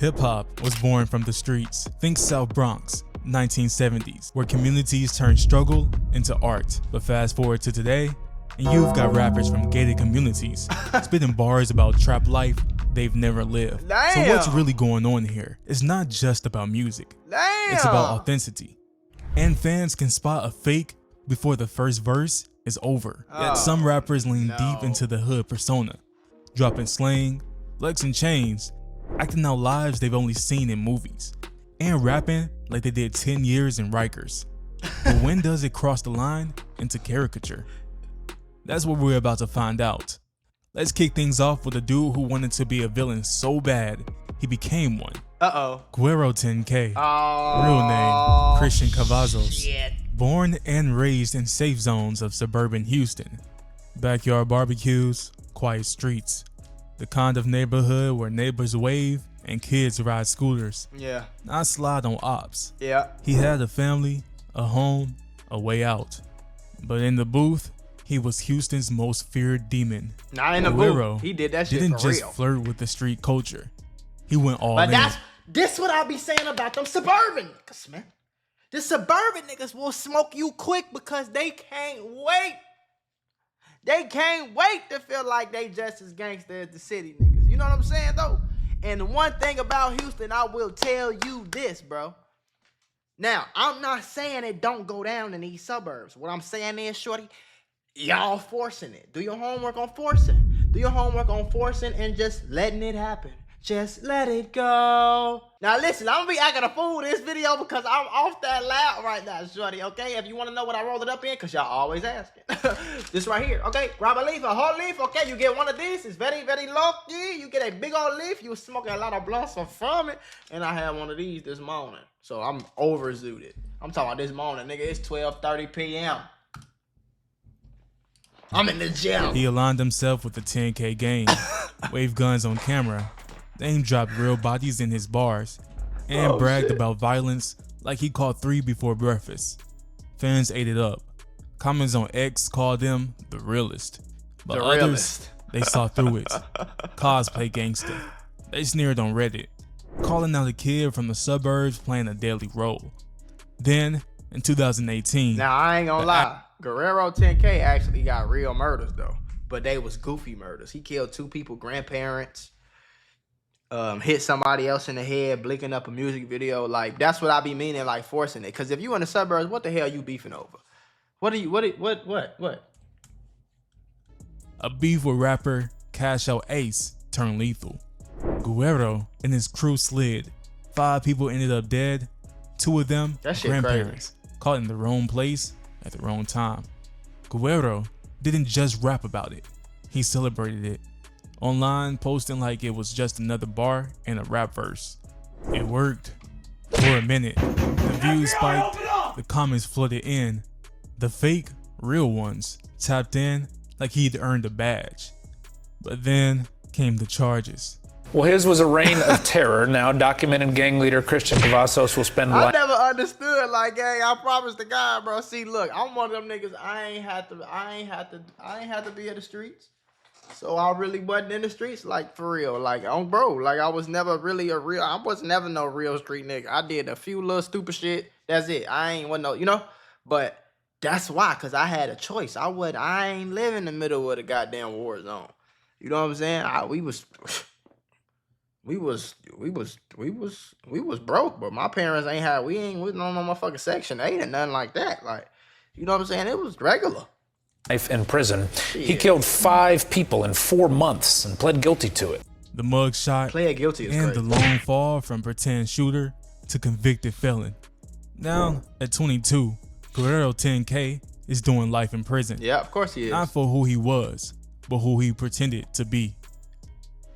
Hip-hop was born from the streets. Think South Bronx, 1970s, where communities turned struggle into art. But fast forward to today, and you've got rappers from gated communities spitting bars about trap life they've never lived. Damn. So what's really going on here? It's not just about music. Damn. It's about authenticity. And fans can spot a fake before the first verse is over. Yet some rappers lean deep into the hood persona, dropping slang, flexing chains, acting out lives they've only seen in movies, and rapping like they did 10 years in Rikers. But when does it cross the line into caricature? That's what we're about to find out. Let's kick things off with a dude who wanted to be a villain so bad, he became one. Guerrero 10K. Real name, Christian Cavazos. Shit. Born and raised in safe zones of suburban Houston. Backyard barbecues, quiet streets. The kind of neighborhood where neighbors wave and kids ride scooters. Yeah. Not slide on ops. Yeah. He had a family, a home, a way out. But in the booth, he was Houston's most feared demon. Not in the Guerrero booth. He did that shit didn't for just real. flirt with the street culture. He went all in. But this what I be saying about them suburban niggas, man. The suburban niggas will smoke you quick because they can't wait. They can't wait to feel like they just as gangster as the city niggas. You know what I'm saying, though? And the one thing about Houston, I will tell you this, bro. Now, I'm not saying it don't go down in these suburbs. What I'm saying is, shorty, y'all forcing it. Do your homework on forcing. Do your homework on forcing and just letting it happen. Just let it go. Now listen, I'm gonna be acting a fool this video because I'm off that loud right now, shorty, okay? If you wanna know what I rolled it up in, cause y'all always asking. This right here, okay? Grab a leaf, a whole leaf, okay? You get one of these, it's very, very low key. You get a big old leaf, you smoking a lot of blunts from it. And I had one of these this morning. So I'm overzooted. I'm talking about this morning, nigga. It's 12:30 p.m. I'm in the gym. He aligned himself with the 10K gang, waved guns on camera, name dropped real bodies in his bars, and bragged about violence like he caught 3 before breakfast. Fans ate it up. Comments on X called him the realest. But The others, realest. they saw through it. Cosplay gangster. They sneered on Reddit, calling out a kid from the suburbs playing a deadly role. Then, in 2018... Now, I ain't gonna lie. Guerrero 10K actually got real murders, though. But they was goofy murders. He killed 2 people, grandparents. Hit somebody else in the head, blinking up a music video. Like, that's what I be meaning, like, forcing it. Because if you in the suburbs, what the hell you beefing over? What? A beef with rapper Cash Out Ace turned lethal. Guerrero and his crew slid. 5 people ended up dead. 2 of them, That shit grandparents, caught in the wrong place at the wrong time. Guerrero didn't just rap about it. He celebrated it. Online, posting like it was just another bar and a rap verse. It worked. For a minute, the views spiked, the comments flooded in. The fake, real ones tapped in like he'd earned a badge. But then came the charges. Well, his was a reign of terror. Now, documented gang leader Christian Cavazos will spend I life. never understood, like, hey, I promise to God, bro. See, look, I'm one of them niggas. I ain't had to be in the streets. So I really wasn't in the streets, like, for real. Like, bro, like, I was never really I was never no real street nigga. I did a few little stupid shit. That's it. I ain't want no, you know? But that's why, because I had a choice. I ain't live in the middle of the goddamn war zone. You know what I'm saying? We was broke, but my parents we was no motherfucking Section 8 or nothing like that. Like, you know what I'm saying? It was regular. Life in prison. He killed 5 people in 4 months and pled guilty to it. The mug shot Play guilty is and crazy. the long fall from pretend shooter to convicted felon. Now, at 22, Guerrero 10K is doing life in prison. Yeah, of course he is. Not for who he was, but who he pretended to be.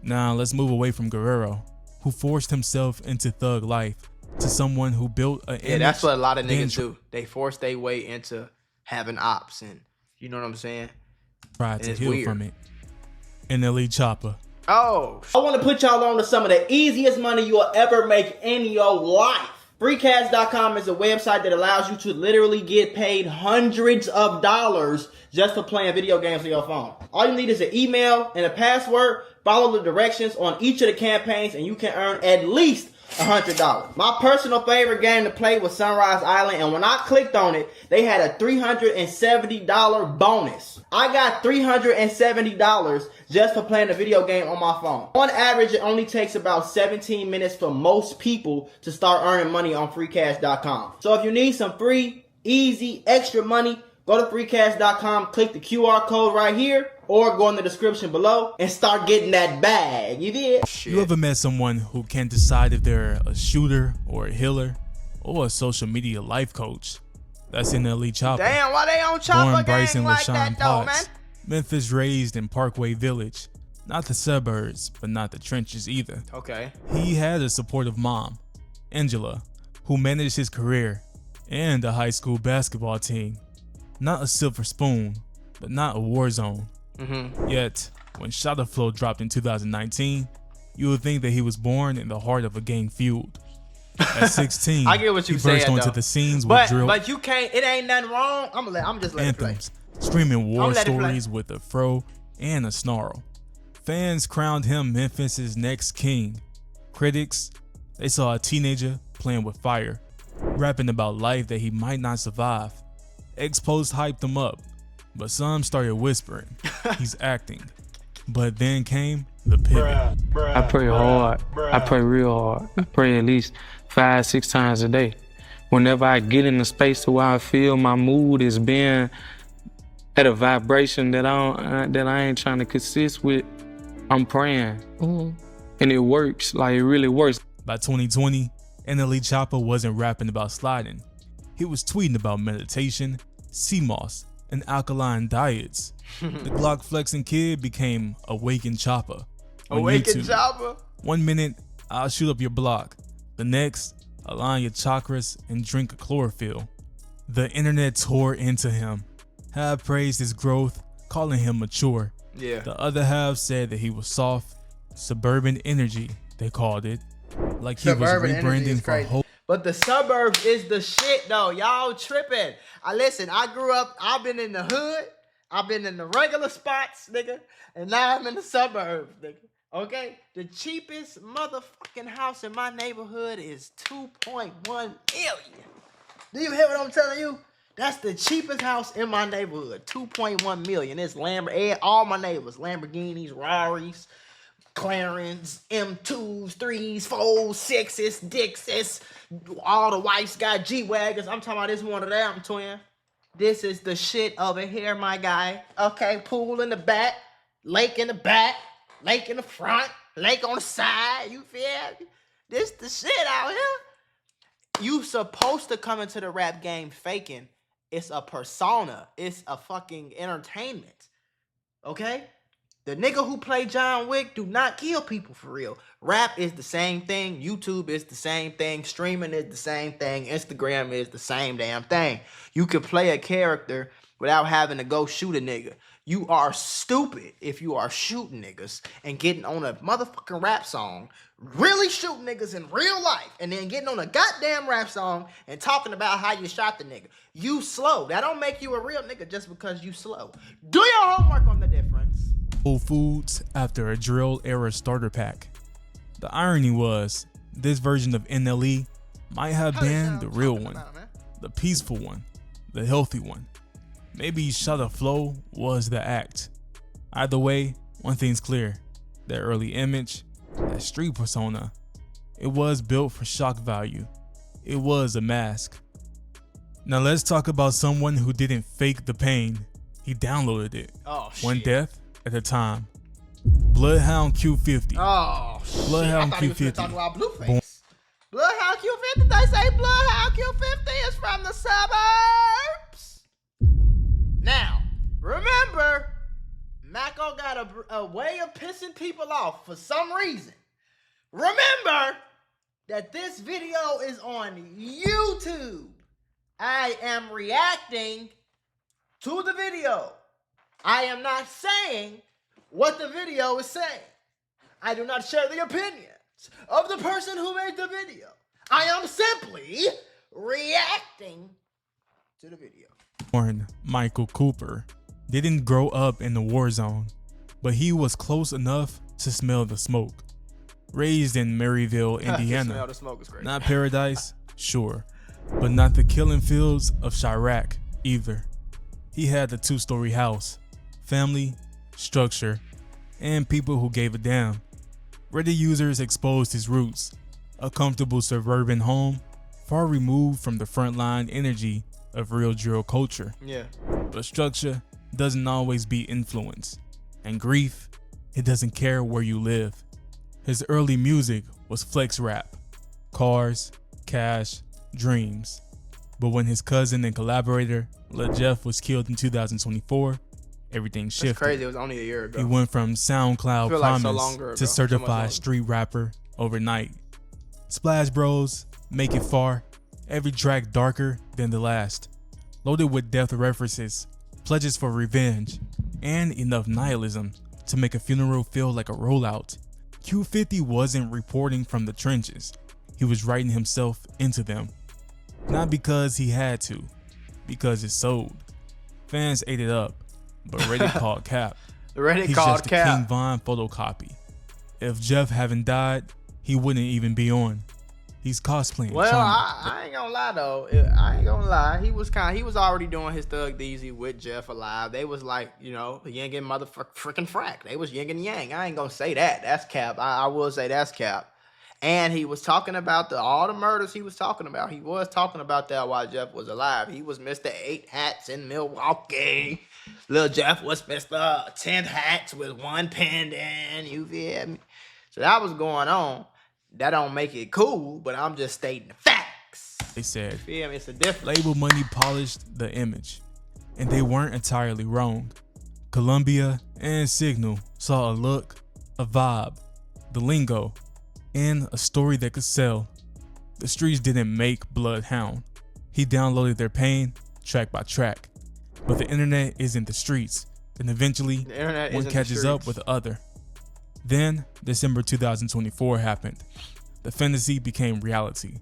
Now, let's move away from Guerrero, who forced himself into thug life, to someone who built an image. Yeah, that's what a lot of then niggas do. They force their way into having ops, and you know what I'm saying? tried to it's heal weird. from it. An elite chopper. Oh, I want to put y'all on to some of the easiest money you'll ever make in your life. Freecash.com is a website that allows you to literally get paid hundreds of dollars just for playing video games on your phone. All you need is an email and a password. Follow the directions on each of the campaigns and you can earn at least $100. My personal favorite game to play was Sunrise Island, and when I clicked on it, they had a $370 bonus. I got $370 just for playing the video game on my phone. On average, it only takes about 17 minutes for most people to start earning money on freecash.com. So if you need some free, easy, extra money, go to freecash.com, click the QR code right here, or go in the description below and start getting that bag. You did? You ever met someone who can't decide if they're a shooter or a healer or a social media life coach? That's NLE Chopper. Damn, why they on Chopper Born gang Bryson like LaShawn that though, man? Potts. Memphis raised in Parkway Village. Not the suburbs, but not the trenches either. Okay. He had a supportive mom, Angela, who managed his career and a high school basketball team. Not a silver spoon, but not a war zone. Yet, when Shotta Flow dropped in 2019, you would think that he was born in the heart of a gang feud. At 16, I get what you he burst saying, onto though. the scenes with drill But you can't, it ain't nothing wrong. I'm just letting it play. anthems, screaming war let it play. stories with a fro and a snarl. Fans crowned him Memphis's next king. Critics, they saw a teenager playing with fire, rapping about life that he might not survive. X-Post hyped him up, but some started whispering he's acting. But then came the pivot. I pray hard. I pray real hard. I pray at least 5-6 times a day. Whenever I get in a space to where I feel my mood is being at a vibration that I ain't trying to consist with, I'm praying. And it works. Like, it really works. By 2020, NLE Chopper wasn't rapping about sliding. He was tweeting about meditation, sea moss, and alkaline diets. The Glock flexing kid became Awakened Chopper on Awakened YouTube. Chopper. 1 minute, I'll shoot up your block. The next, align your chakras and drink a chlorophyll. The internet tore into him. Half praised his growth, calling him mature. Yeah. The other half said that he was soft, suburban energy, they called it. Like he Suburban was energy is rebranding for crazy. hope. But the suburbs is the shit though. Y'all tripping. I grew up, I've been in the hood, I've been in the regular spots, nigga, and now I'm in the suburbs, nigga. Okay? The cheapest motherfucking house in my neighborhood is 2.1 million. Do you hear what I'm telling you? That's the cheapest house in my neighborhood. 2.1 million. It's all my neighbors, Lamborghinis, Raris, Clarence, M2s, 3s, 4s, 6s, Dixes. All the whites got G-Wagons. I'm talking about this one of them, twin. This is the shit over here, my guy. Okay, pool in the back, lake in the back, lake in the front, lake on the side. You feel me? This the shit out here. You supposed to come into the rap game faking. It's a persona. It's a fucking entertainment. Okay? The nigga who played John Wick do not kill people for real. Rap is the same thing. YouTube is the same thing. Streaming is the same thing. Instagram is the same damn thing. You can play a character without having to go shoot a nigga. You are stupid if you are shooting niggas and getting on a motherfucking rap song, really shooting niggas in real life, and then getting on a goddamn rap song and talking about how you shot the nigga. You slow. That don't make you a real nigga just because you slow. Do your homework on the difference. Whole Foods after a drill era starter pack. The irony was, this version of NLE might have been the real one, the peaceful one, the healthy one. Maybe Shotta Flow was the act. Either way, one thing's clear, that early image, that street persona, it was built for shock value. It was a mask. Now let's talk about someone who didn't fake the pain. He downloaded it. Oh, shit. One death at a time. Bloodhound Q50. Oh, shit. Bloodhound I thought he was gonna Q50. talk about Blueface. Bloodhound Q50? They say Bloodhound Q50 is from the suburbs. Now, remember, Mako got a way of pissing people off for some reason. Remember that this video is on YouTube. I am reacting to the video. I am not saying what the video is saying. I do not share the opinions of the person who made the video. I am simply reacting to the video. Born Michael Cooper didn't grow up in the war zone, but he was close enough to smell the smoke. Raised in Maryville, Indiana, Smell the smoke is crazy. not paradise, sure, but not the killing fields of Chirac either. He had a 2-story house, family, structure, and people who gave a damn. Reddit users exposed his roots, a comfortable suburban home, far removed from the frontline energy of real drill culture. Yeah. But structure doesn't always be influence, and grief, it doesn't care where you live. His early music was flex rap, cars, cash, dreams. But when his cousin and collaborator, Lil Jeff, was killed in 2024, everything shifted. That's crazy. It was only a year ago. He went from SoundCloud Feel like so promise long ago, to so certified much street rapper overnight. Splash Bros, Make It Far, every track darker than the last, loaded with death references, pledges for revenge, and enough nihilism to make a funeral feel like a rollout. Q50 wasn't reporting from the trenches, he was writing himself into them. Not because he had to, because it sold. Fans ate it up, but Reddit called cap. Reddit He's called just a cap. King Von photocopy. If Jeff hadn't died, he wouldn't even be on. He's cosplaying. Well, trauma. I ain't gonna lie though. I ain't gonna lie. He was already doing his Thug Deezy with Jeff alive. They was like, you know, yin and freaking frack. They was yin and yang. I ain't gonna say that. That's cap. I will say that's cap. And he was talking about all the murders he was talking about. He was talking about that while Jeff was alive. He was Mr. 8 Hats in Milwaukee. Lil Jeff was Mr. 10 Hats with 1 pendant. You feel me? So that was going on. That don't make it cool, but I'm just stating the facts. They said, You feel me? It's a difference. label money polished the image, and they weren't entirely wrong. Columbia and Signal saw a look, a vibe, the lingo, and a story that could sell. The streets didn't make Bloodhound. He downloaded their pain track by track. But the internet isn't the streets, and eventually The internet one isn't the catches up streets. with the other. Then December 2024 happened. The fantasy became reality.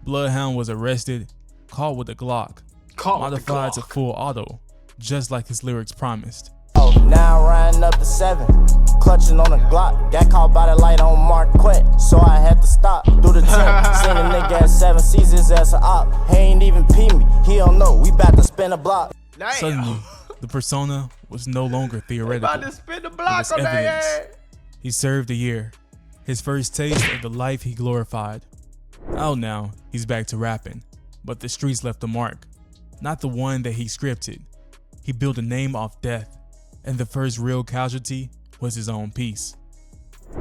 Bloodhound was arrested, caught with a Glock, modified to full auto, just like his lyrics promised. Now riding up to 7, clutching on a Glock. Got caught by the light on Marquette, so I had to stop. Do the 10, seen a nigga at 7, sees his ass a op. He ain't even pee me, he don't know, we bout to spin a block. Damn. Suddenly, the persona was no longer theoretical. About to spin the block was on that evidence. ass. He served a year, his first taste of the life he glorified. Out now, he's back to rapping, but the streets left a mark. Not the one that he scripted. He built a name off death, and the first real casualty was his own piece.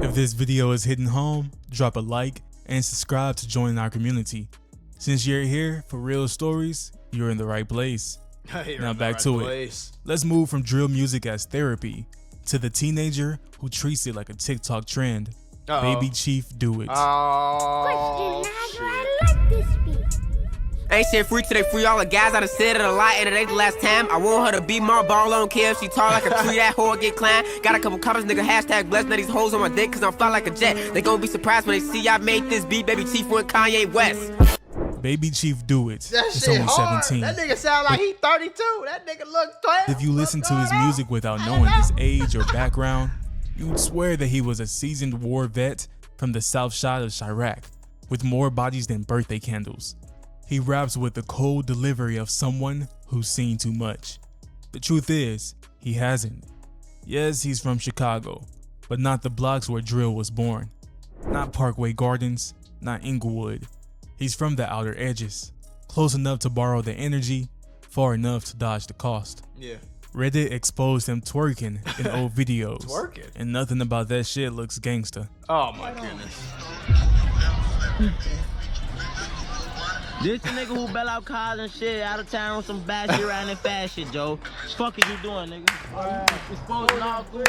If this video is hitting home, drop a like and subscribe to join our community. Since you're here for real stories, you're in the right place. Now back to it. Let's move from drill music as therapy to the teenager who treats it like a TikTok trend. Baby Chief Do It. Oh, I like this beat. Ain't shit free till they free all the guys. I done said it a lot, and it ain't the last time. I want her to be more ball, I don't care if she tall like a tree, that whore get climbed. Got a couple comments, nigga, hashtag blessed. Now these hoes on my dick, cause I'm fly like a jet. They gon' be surprised when they see I made this beat. Baby Chief went Kanye West. Baby Chief Do It. that It's shit only hard. 17. That nigga sound like he 32. That nigga look 12. If you listen to his What's going music on? without knowing his age or background, you'd swear that he was a seasoned war vet from the south side of Chirac, with more bodies than birthday candles. He raps with the cold delivery of someone who's seen too much. The truth is, he hasn't. Yes, he's from Chicago, but not the blocks where drill was born. Not Parkway Gardens, not Inglewood. He's from the outer edges, close enough to borrow the energy, far enough to dodge the cost. Yeah. Reddit exposed him twerking in old videos. Twerking? And nothing about that shit looks gangsta. Oh my goodness. This the nigga who bail out cars and shit out of town on some bad shit around that fast shit, Joe. Fuck is you doing, nigga? Exposing all good.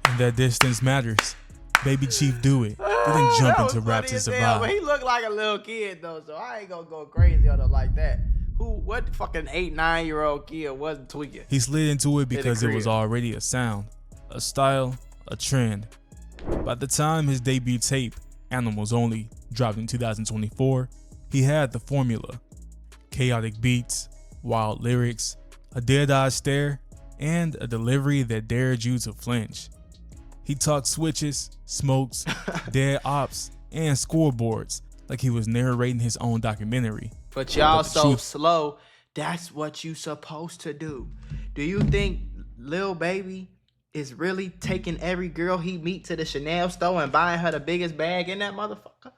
And that distance matters. Baby Chief Do It. Didn't jump That was into rap funny to as hell, survive. But he looked like a little kid though, so I ain't gonna go crazy on him like that. What fucking 8, 9-year-old kid wasn't tweaking? He slid into it because it was crib. already a sound, a style, a trend. By the time his debut tape, Animals Only, dropped in 2024, he had the formula. Chaotic beats, wild lyrics, a dead-eye stare, and a delivery that dared you to flinch. He talked switches, smokes, dead ops, and scoreboards like he was narrating his own documentary. But y'all so truth- slow. That's what you supposed to do. Do you think Lil Baby is really taking every girl he meet to the Chanel store and buying her the biggest bag in that motherfucker?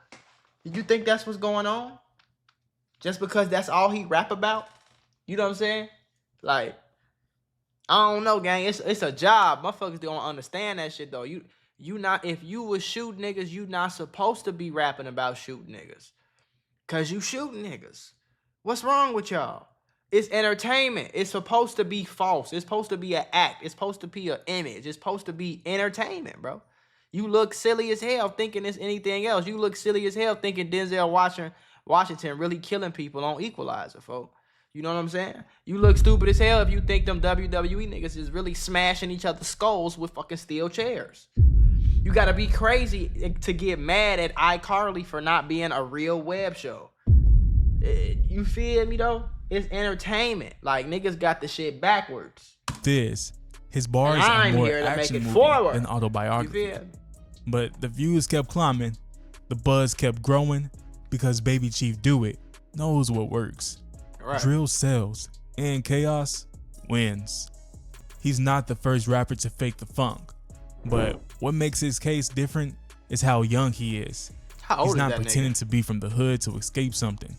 Do you think that's what's going on? Just because that's all he rap about? You know what I'm saying? Like, I don't know, gang. It's a job. Motherfuckers don't understand that shit though. You not, if you was shoot niggas, you not supposed to be rapping about shooting niggas. Cause you shooting niggas. What's wrong with y'all? It's entertainment. It's supposed to be false. It's supposed to be an act. It's supposed to be an image. It's supposed to be entertainment, bro. You look silly as hell thinking it's anything else. You look silly as hell thinking Denzel Washington really killing people on Equalizer, folks. You know what I'm saying? You look stupid as hell if you think them WWE niggas is really smashing each other's skulls with fucking steel chairs. You gotta be crazy to get mad at iCarly for not being a real web show. You feel me though? It's entertainment. Like, niggas got the shit backwards. His bars are more action movie than autobiography. But the views kept climbing, the buzz kept growing, because Baby Chief Do It knows what works. Right. Drill sells, and chaos wins. He's not the first rapper to fake the funk, but what makes his case different is how young he is. How old He's is not that pretending nigga? to be from the hood to escape something.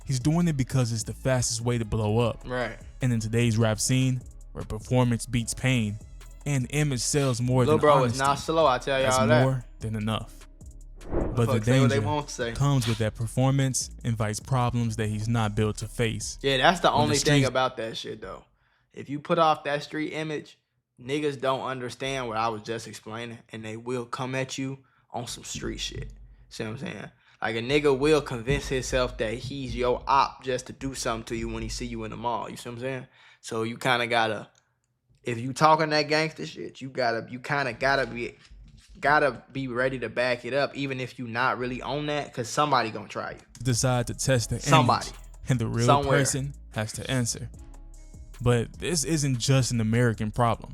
He's doing it because it's the fastest way to blow up. Right. And in today's rap scene, where performance beats pain, and image sells more Lil than bro honesty, is not slow, I tell that's y'all that. more than enough. But the Fuck, say what they danger won't say. comes with that performance invites problems that he's not built to face. Yeah, that's the When only thing streets- about that shit though. If you put off that street image, niggas don't understand what I was just explaining, and they will come at you on some street shit. See what I'm saying? Like, a nigga will convince himself that he's your op just to do something to you when he see you in the mall. You see what I'm saying? So you kind of gotta, if you talking that gangster shit, you kind of gotta be ready to back it up, even if you not really on that, because somebody gonna try you. Decide to test the Somebody. image, and the real Somewhere. person has to answer. But this isn't just an American problem.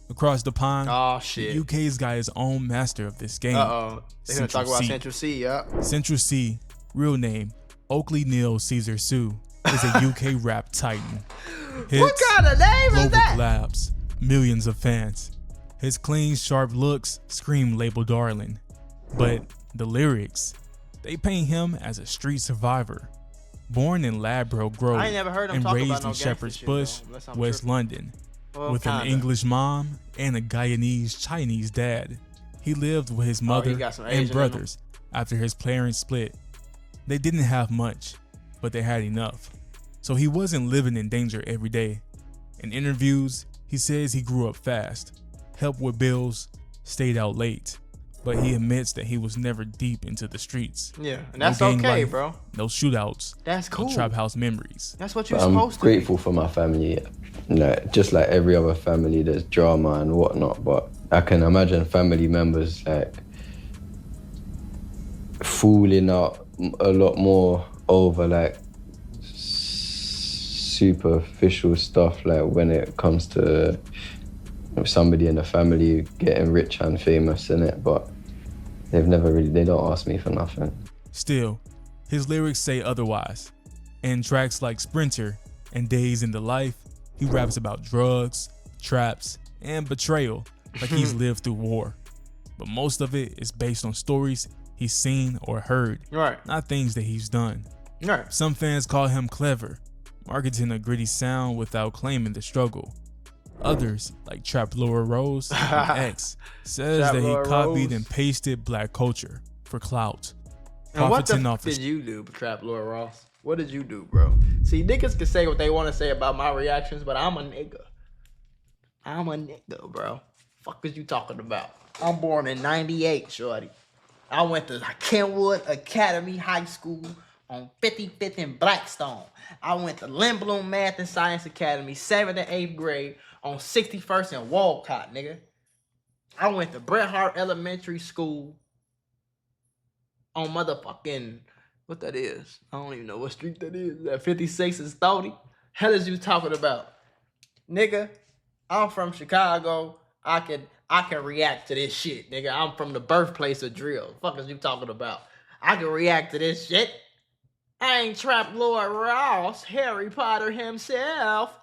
Across the pond, Oh shit. the UK's got his own master of this game. They gonna talk about C. Central C, yeah. Central C, real name Oakley Neal Caesar Sue, is a UK rap titan. What kind of name is global that? collabs, millions of fans. His clean, sharp looks scream label darling. But the lyrics, they paint him as a street survivor. Born in Ladbroke Grove I ain't never heard him and talk about raised no in gangster Shepherd's shit, Bush, though, unless I'm West tripping. London. Well, With kinda. an English mom and a Guyanese Chinese dad. He lived with his he mother got some Asian in and him. brothers after his parents split. They didn't have much, but they had enough. So he wasn't living in danger every day. In interviews, he says he grew up fast, helped with bills, stayed out late, but he admits that he was never deep into the streets. Yeah, and No that's gang okay, life, bro. No shootouts, That's cool. no trap house memories. That's what you're I'm supposed to grateful for my family. Just like every other family, there's drama and whatnot, but I can imagine family members like falling out a lot more over like superficial stuff, like when it comes to somebody in the family getting rich and famous in it, but they don't ask me for nothing. Still, his lyrics say otherwise. In tracks like Sprinter and Days in the Life, he raps about drugs, traps, and betrayal like he's lived through war. But most of it is based on stories he's seen or heard, Right. not things that he's done. Right. Some fans call him clever, marketing a gritty sound without claiming the struggle. Others, like Trap Laura Rose from X, says Trap that he Laura copied Rose. and pasted black culture for clout. And what the Profiting f off his did you do, Trap Lord Ross? What did you do, bro? See, niggas can say what they want to say about my reactions, but I'm a nigga. I'm a nigga, bro. Fuck is you talking about? I'm born in 98, shorty. I went to Kenwood Academy High School on 55th and Blackstone. I went to Lindblom Math and Science Academy, 7th and 8th grade on 61st and Walcott, nigga. I went to Bret Hart Elementary School on motherfucking, what that is? I don't even know what street that is. That 56 and Stony? Hell is you talking about? Nigga, I'm from Chicago. I can react to this shit, nigga. I'm from the birthplace of drill. Fuck is you talking about? I can react to this shit. I ain't Trap Lord Ross, Harry Potter himself.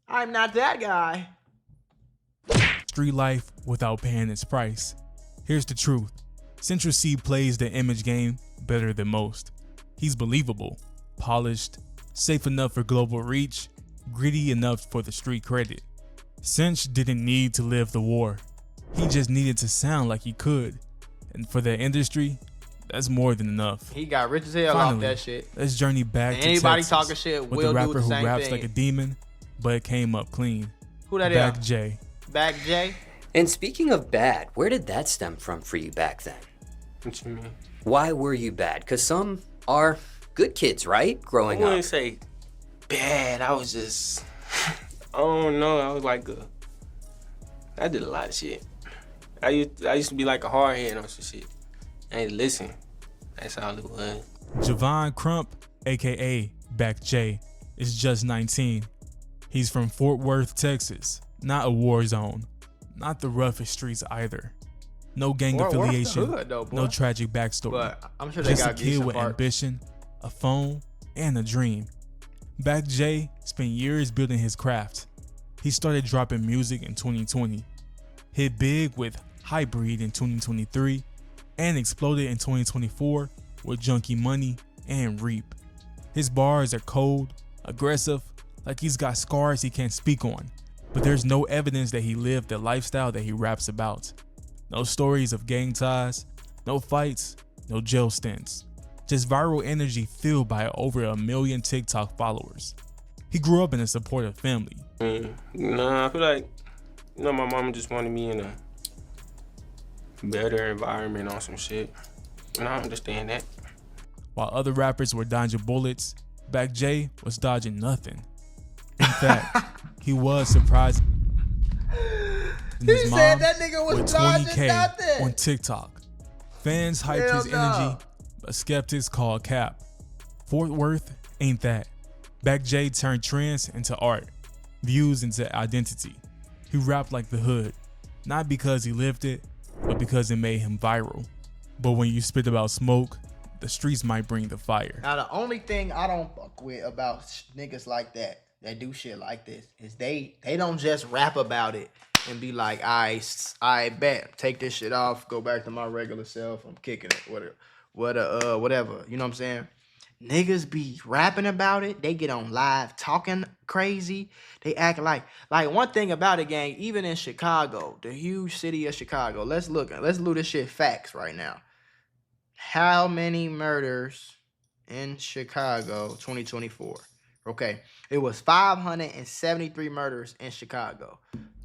I'm not that guy. Street life without paying its price. Here's the truth. Central C plays the image game better than most. He's believable, polished, safe enough for global reach, gritty enough for the street credit. Cinch didn't need to live the war. He just needed to sound like he could. And for the industry, that's more than enough. He got rich as hell off that shit. Let's journey back to anybody Texas talking shit with will the rapper do the who same raps thing. like a demon, but came up clean. Who that Back is? J. Back J? And speaking of bad, where did that stem from for you back then? What you mean? Why were you bad? Because some are good kids, right? Growing I up. wouldn't say bad. I was just, I don't know. I was like I did a lot of shit. I used to be like a hard head on some shit. I ain't listen. That's all it was. Javon Crump, aka Back J, is just 19. He's from Fort Worth, Texas. Not a war zone. Not the roughest streets either. No gang Fort Worth the affiliation, hood, though, boy. no tragic backstory. But I'm sure they Just a got kid decent with parts. ambition, a phone, and a dream. Back J spent years building his craft. He started dropping music in 2020, hit big with Hybrid in 2023, and exploded in 2024 with Junkie Money and Reap. His bars are cold, aggressive, like he's got scars he can't speak on, but there's no evidence that he lived the lifestyle that he raps about. No stories of gang ties, no fights, no jail stints. Just viral energy fueled by over 1 million TikTok followers. He grew up in a supportive family. Nah, I feel like, my mama just wanted me in a better environment on some shit. And I understand that. While other rappers were dodging bullets, Back J was dodging nothing. In fact, he was surprised. He said that nigga was with dodging 20K nothing. on TikTok. Fans hyped Hell his no. energy, but skeptics called cap. Fort Worth ain't that. Back J turned trends into art, views into identity. He rapped like the hood, not because he lived it, but because it made him viral. But when you spit about smoke, the streets might bring the fire. Now the only thing I don't fuck with about niggas like that do shit like this is they don't just rap about it and be like, I bet, take this shit off, go back to my regular self, I'm kicking it, whatever. You know what I'm saying? Niggas be rapping about it. They get on live talking crazy. They act like one thing about it, gang, even in Chicago, the huge city of Chicago, let's do this shit facts right now. How many murders in Chicago 2024? Okay, it was 573 murders in Chicago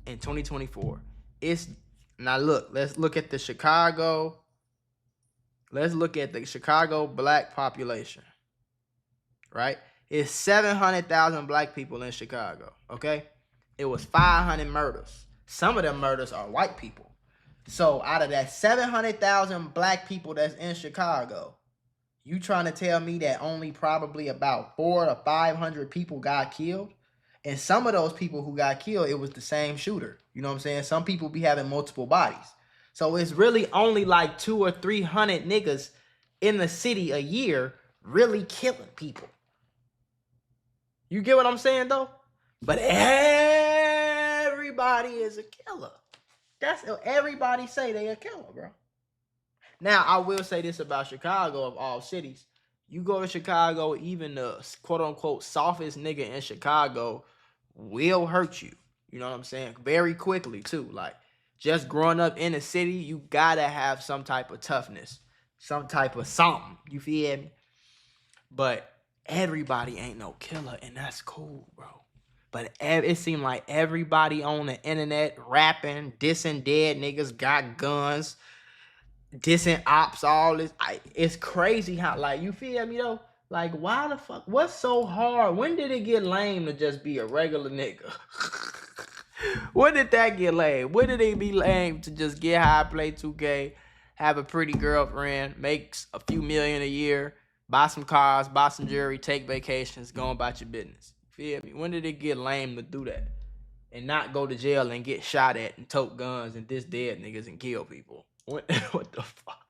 in 2024. Let's look at the Chicago black population. Right? It's 700,000 black people in Chicago. Okay? It was 500 murders. Some of them murders are white people. So out of that 700,000 black people that's in Chicago, you trying to tell me that only probably about 400 to 500 people got killed? And some of those people who got killed, it was the same shooter. You know what I'm saying? Some people be having multiple bodies. So it's really only like 200 or 300 niggas in the city a year really killing people. You get what I'm saying though? But everybody is a killer. That's everybody say they a killer, bro. Now, I will say this about Chicago of all cities. You go to Chicago, even the quote-unquote softest nigga in Chicago will hurt you. You know what I'm saying? Very quickly, too. Like, just growing up in the city, you gotta have some type of toughness. Some type of something. You feel me? But everybody ain't no killer, and that's cool, bro. But it seemed like everybody on the internet rapping, dissing dead niggas, got guns, dissing ops, all this. It's crazy how, like, you feel me though? Like, why the fuck? What's so hard? When did it get lame to just be a regular nigga? When did that get lame? When did it be lame to just get high, play 2K, have a pretty girlfriend, make a few million a year, buy some cars, buy some jewelry, take vacations, go about your business? Feel me? When did it get lame to do that? and not go to jail and get shot at and tote guns and diss dead niggas and kill people? What the fuck?